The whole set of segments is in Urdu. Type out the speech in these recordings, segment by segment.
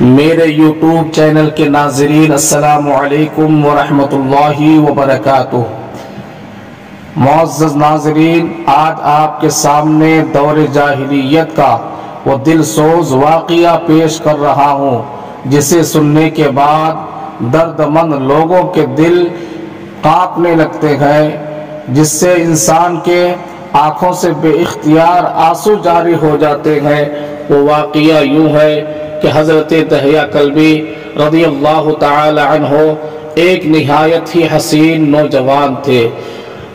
میرے یوٹیوب چینل کے ناظرین السلام علیکم ورحمۃ اللہ وبرکاتہ۔ معزز ناظرین، آج آپ کے سامنے دور جاہلیت کا وہ دل سوز واقعہ پیش کر رہا ہوں جسے سننے کے بعد درد مند لوگوں کے دل کانپنے لگتے ہیں، جس سے انسان کے آنکھوں سے بے اختیار آنسو جاری ہو جاتے ہیں۔ وہ واقعہ یوں ہے کہ حضرت دحیہ کلبی رضی اللہ تعالی عنہ ایک نہایت ہی حسین نوجوان تھے۔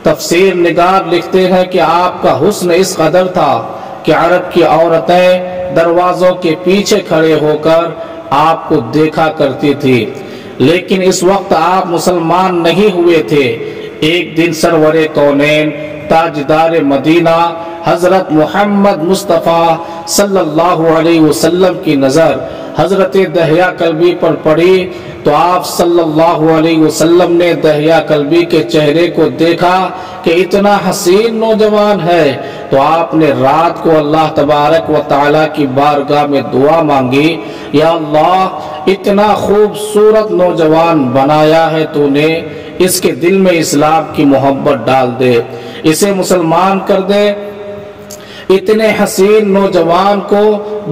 تفسیر نگار لکھتے ہیں کہ آپ کا حسن اس قدر تھا کہ عرب کی عورتیں دروازوں کے پیچھے کھڑے ہو کر آپ کو دیکھا کرتی تھی، لیکن اس وقت آپ مسلمان نہیں ہوئے تھے۔ ایک دن سرور کونین تاجدار مدینہ حضرت محمد مصطفیٰ صلی اللہ علیہ وسلم کی نظر حضرت دحیہ کلبی پر پڑی تو آپ صلی اللہ علیہ وسلم نے دحیہ کلبی کے چہرے کو دیکھا کہ اتنا حسین نوجوان ہے، تو آپ نے رات کو اللہ تبارک و تعالی کی بارگاہ میں دعا مانگی، یا اللہ اتنا خوبصورت نوجوان بنایا ہے تو نے، اس کے دل میں اسلام کی محبت ڈال دے، اسے مسلمان کر دے، اتنے حسین نوجوان کو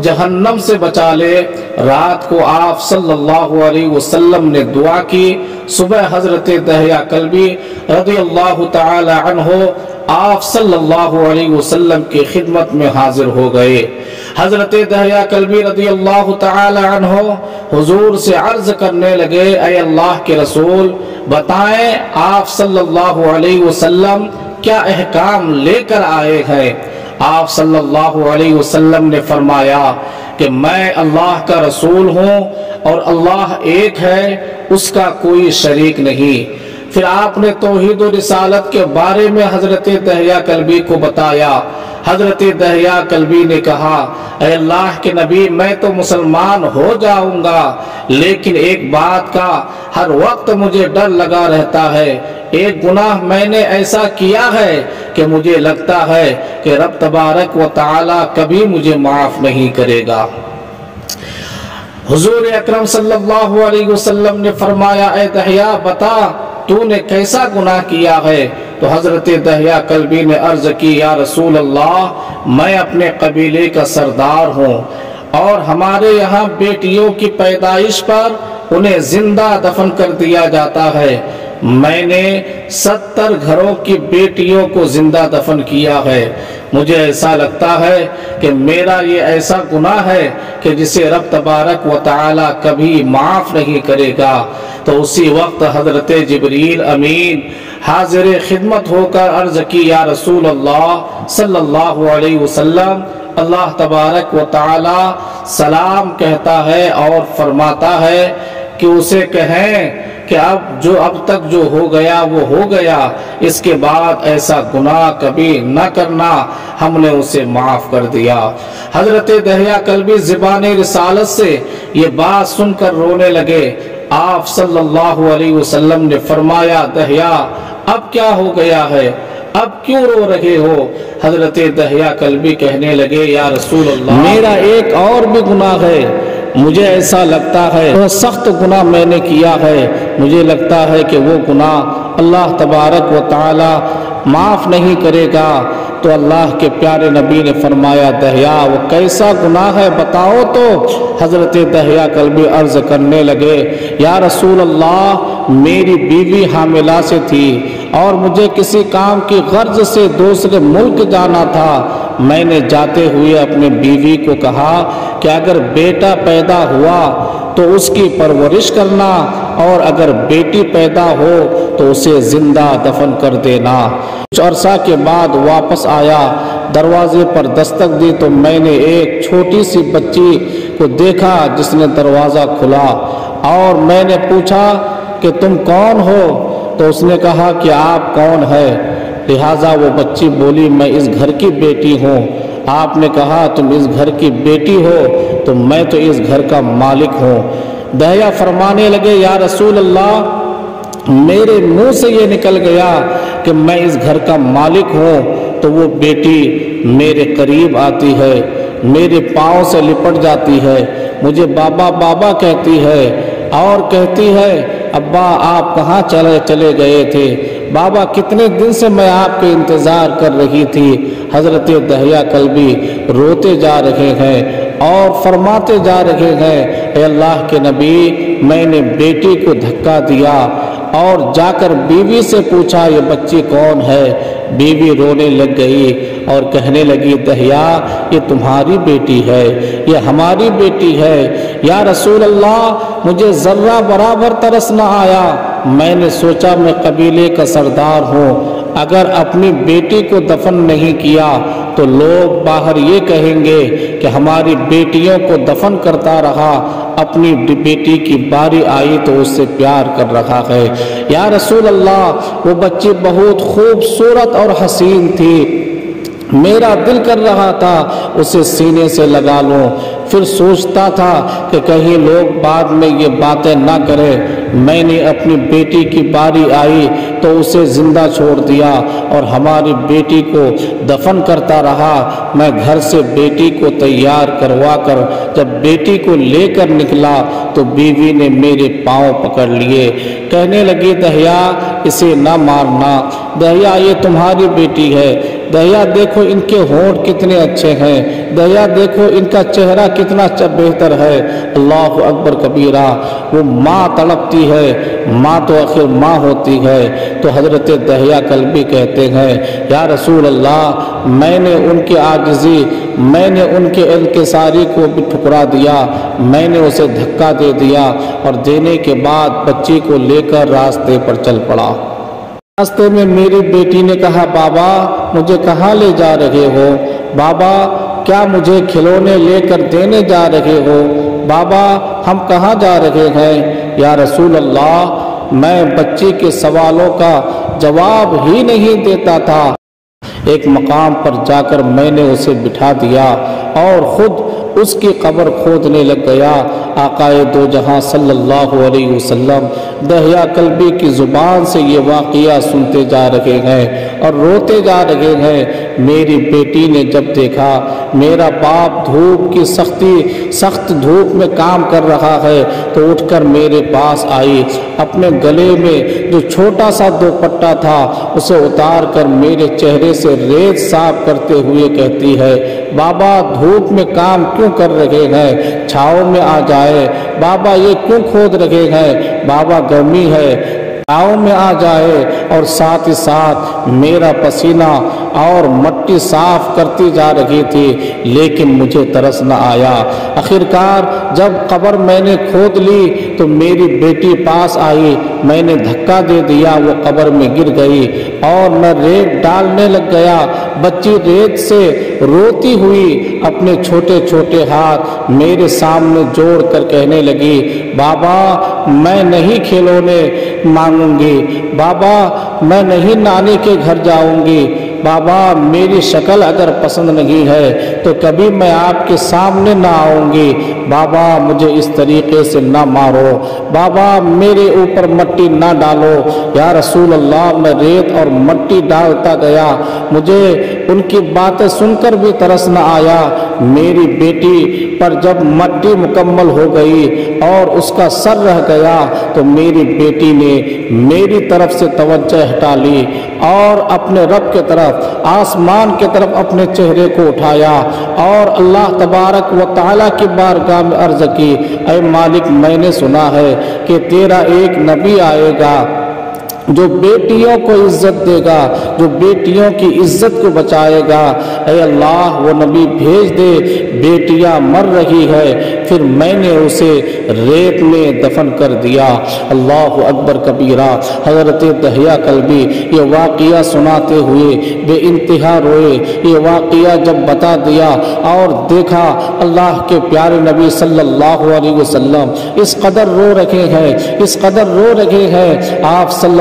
جہنم سے بچا لے۔ رات کو آپ صلی اللہ علیہ وسلم نے دعا کی۔ صبح حضرت دحیہ کلبی رضی اللہ تعالی عنہ آپ صلی اللہ علیہ وسلم کی خدمت میں حاضر ہو گئے۔ حضرت دحیہ کلبی رضی اللہ تعالی عنہ حضور سے عرض کرنے لگے، اے اللہ کے رسول، بتائیں آپ صلی اللہ علیہ وسلم کیا احکام لے کر آئے ہیں؟ آپ صلی اللہ علیہ وسلم نے فرمایا کہ میں اللہ کا رسول ہوں اور اللہ ایک ہے، اس کا کوئی شریک نہیں۔ پھر آپ نے توحید و رسالت کے بارے میں حضرت دحیہ کلبی کو بتایا۔ حضرت دحیہ کلبی نے کہا، اے اللہ کے نبی، میں تو مسلمان ہو جاؤں گا، لیکن ایک بات کا ہر وقت مجھے ڈر لگا رہتا ہے، ایک گناہ میں نے ایسا کیا ہے کہ مجھے لگتا ہے کہ رب تبارک و تعالی کبھی مجھے معاف نہیں کرے گا۔ حضور اکرم صلی اللہ علیہ وسلم نے فرمایا، اے دحیہ بتا تو نے کیسا گناہ کیا ہے؟ تو حضرت دحیہ کلبی نے عرض کی، یا رسول اللہ، میں اپنے قبیلے کا سردار ہوں اور ہمارے یہاں بیٹیوں کی پیدائش پر انہیں زندہ دفن کر دیا جاتا ہے۔ میں نے 70 گھروں کی بیٹیوں کو زندہ دفن کیا ہے۔ مجھے ایسا لگتا ہے کہ میرا یہ ایسا گناہ ہے کہ جسے رب تبارک و تعالی کبھی معاف نہیں کرے گا۔ تو اسی وقت حضرت جبریل امین حاضر خدمت ہو کر عرض کی، یا رسول اللہ صلی اللہ علیہ وسلم، اللہ تبارک و تعالی سلام کہتا ہے اور فرماتا ہے کہ اسے کہیں کہ اب تک جو ہو گیا وہ ہو گیا، اس کے بعد ایسا گناہ کبھی نہ کرنا، ہم نے اسے معاف کر دیا۔ حضرت دحیہ کلبی زبان رسالت سے یہ بات سن کر رونے لگے۔ آپ صلی اللہ علیہ وسلم نے فرمایا، دحیہ اب کیا ہو گیا ہے، اب کیوں رو رہے ہو؟ حضرت دحیہ کلبی کہنے لگے، یا رسول اللہ، میرا ایک اور بھی گناہ ہے، مجھے ایسا لگتا ہے وہ سخت گناہ میں نے کیا ہے، مجھے لگتا ہے کہ وہ گناہ اللہ تبارک و تعالی معاف نہیں کرے گا۔ تو اللہ کے پیارے نبی نے فرمایا، دحیہ وہ کیسا گناہ ہے بتاؤ تو؟ حضرت دحیہ کلبی عرض کرنے لگے، یا رسول اللہ، میری بیوی حاملہ سے تھی اور مجھے کسی کام کی غرض سے دوسرے ملک جانا تھا۔ میں نے جاتے ہوئے اپنے بیوی کو کہا کہ اگر بیٹا پیدا ہوا تو اس کی پرورش کرنا، اور اگر بیٹی پیدا ہو تو اسے زندہ دفن کر دینا۔ کچھ عرصہ کے بعد واپس آیا، دروازے پر دستک دی تو میں نے ایک چھوٹی سی بچی کو دیکھا جس نے دروازہ کھلا، اور میں نے پوچھا کہ تم کون ہو؟ تو اس نے کہا کہ آپ کون ہے؟ لہٰذا وہ بچی بولی، میں اس گھر کی بیٹی ہوں۔ آپ نے کہا، تم اس گھر کی بیٹی ہو تو میں تو اس گھر کا مالک ہوں۔ دحیہ فرمانے لگے، یا رسول اللہ، میرے منہ سے یہ نکل گیا کہ میں اس گھر کا مالک ہوں تو وہ بیٹی میرے قریب آتی ہے، میرے پاؤں سے لپٹ جاتی ہے، مجھے بابا بابا کہتی ہے اور کہتی ہے ابا آپ کہاں چلے گئے تھے؟ بابا کتنے دن سے میں آپ کے انتظار کر رہی تھی۔ حضرت دہیا کلبی روتے جا رہے ہیں اور فرماتے جا رہے ہیں، اے اللہ کے نبی، میں نے بیٹی کو دھکا دیا اور جا کر بیوی سے پوچھا یہ بچی کون ہے؟ بیوی رونے لگ گئی اور کہنے لگی دہیا یہ تمہاری بیٹی ہے، یہ ہماری بیٹی ہے۔ یا رسول اللہ مجھے ذرہ برابر ترس نہ آیا، میں نے سوچا میں قبیلے کا سردار ہوں، اگر اپنی بیٹی کو دفن نہیں کیا تو لوگ باہر یہ کہیں گے کہ ہماری بیٹیوں کو دفن کرتا رہا، اپنی بیٹی کی باری آئی تو اس سے پیار کر رہا ہے۔ یا رسول اللہ وہ بچی بہت خوبصورت اور حسین تھی، میرا دل کر رہا تھا اسے سینے سے لگا لوں، پھر سوچتا تھا کہ کہیں لوگ بعد میں یہ باتیں نہ کریں۔ میں نے اپنی بیٹی کی باری آئی تو اسے زندہ چھوڑ دیا اور ہماری بیٹی کو دفن کرتا رہا۔ میں گھر سے بیٹی کو تیار کروا کر جب بیٹی کو لے کر نکلا تو بیوی نے میرے پاؤں پکڑ لیے، کہنے لگی دہیا اسے نہ مارنا، دہیا یہ تمہاری بیٹی ہے، دہیا دیکھو ان کے ہونٹ کتنے اچھے ہیں، دہیا دیکھو ان کا چہرہ کتنا بہتر ہے۔ اللہ اکبر کبیرہ، وہ ماں تڑپتی ہے، ماں تو آخر ماں ہوتی ہے۔ تو حضرت دہیا کلبی کہتے ہیں یا رسول اللہ میں نے ان کی عاجزی، میں نے ان کے انکساری کو بھی ٹھکرا دیا، میں نے اسے دھکا دے دیا اور دینے کے بعد بچی کو لے کر راستے پر چل پڑا۔ راستے میں میری بیٹی نے کہا بابا مجھے کہاں لے جا رہے ہو؟ بابا کیا مجھے کھلونے لے کر دینے جا رہے ہو؟ بابا ہم کہاں جا رہے ہیں؟ یا رسول اللہ میں بچی کے سوالوں کا جواب ہی نہیں دیتا تھا، ایک مقام پر جا کر میں نے اسے بٹھا دیا اور خود اس کی قبر کھودنے لگ گیا۔ آقائے دو جہاں صلی اللہ علیہ وسلم دہیا کلبی کی زبان سے یہ واقعہ سنتے جا رہے ہیں اور روتے جا رہے ہیں۔ میری بیٹی نے جب دیکھا میرا باپ دھوپ کی سخت دھوپ میں کام کر رہا ہے تو اٹھ کر میرے پاس آئی، اپنے گلے میں جو چھوٹا سا دوپٹہ تھا اسے اتار کر میرے چہرے سے ریت صاف کرتے ہوئے کہتی ہے بابا دھوپ میں کام کیوں کر رہے ہیں؟ چھاؤں میں آ جائے۔ بابا یہ کیوں کھود رہے ہیں؟ بابا گرمی ہے، چھاؤں میں آ جائے۔ اور ساتھ ہی ساتھ میرا پسینہ اور مٹی صاف کرتی جا رہی تھی، لیکن مجھے ترس نہ آیا۔ آخرکار جب قبر میں نے کھود لی تو میری بیٹی پاس آئی، میں نے دھکا دے دیا، وہ قبر میں گر گئی اور میں ریت ڈالنے لگ گیا۔ بچی ریت سے روتی ہوئی اپنے چھوٹے چھوٹے ہاتھ میرے سامنے جوڑ کر کہنے لگی بابا میں نہیں کھلونے مانگوں گی، بابا میں نہیں نانی کے گھر جاؤں گی، بابا میری شکل اگر پسند نہیں ہے تو کبھی میں آپ کے سامنے نہ آؤں گی، بابا مجھے اس طریقے سے نہ مارو، بابا میرے اوپر مٹی نہ ڈالو۔ یا رسول اللہ میں ریت اور مٹی ڈالتا گیا، مجھے ان کی باتیں سن کر بھی ترس نہ آیا۔ میری بیٹی پر جب مٹی مکمل ہو گئی اور اس کا سر رہ گیا تو میری بیٹی نے میری طرف سے توجہ ہٹا لی اور اپنے رب کے طرف آسمان کے طرف اپنے چہرے کو اٹھایا اور اللہ تبارک و تعالیٰ کی بارگاہ میں عرض کی اے مالک میں نے سنا ہے کہ تیرا ایک نبی آئے گا جو بیٹیوں کو عزت دے گا، جو بیٹیوں کی عزت کو بچائے گا، اے اللہ وہ نبی بھیج دے، بیٹیاں مر رہی ہے۔ پھر میں نے اسے ریت میں دفن کر دیا۔ اللہ اکبر کبیرہ۔ حضرت دہیا کلبی یہ واقعہ سناتے ہوئے بے انتہا روئے۔ یہ واقعہ جب بتا دیا اور دیکھا اللہ کے پیارے نبی صلی اللہ علیہ وسلم اس قدر رو رہے ہیں، اس قدر رو رہے ہیں، آپ صلی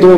2